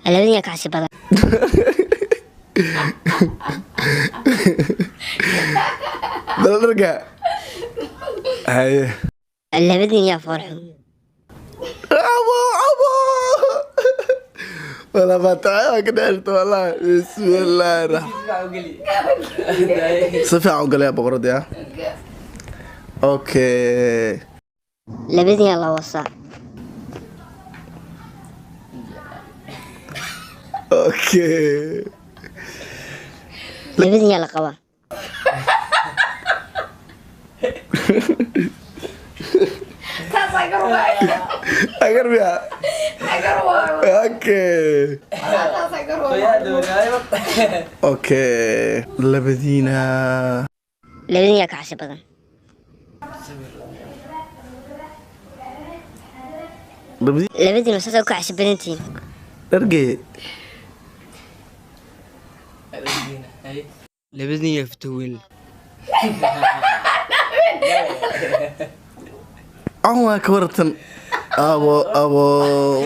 labadiina ka cabsi badan بلرجع هاي labadiina farxo أبو ولا بتعب كده والله بسم الله الرحمن صفي عقل يا بقرد يا اوكي labadiina la wasa اوكي labadiina la qaba اقرب يا اوكي اوكي لبدينا labadiina ka cabsi badan labadiina saas ka cabsi badantiin ارجع labadiina فتويل أنا كبرت أبو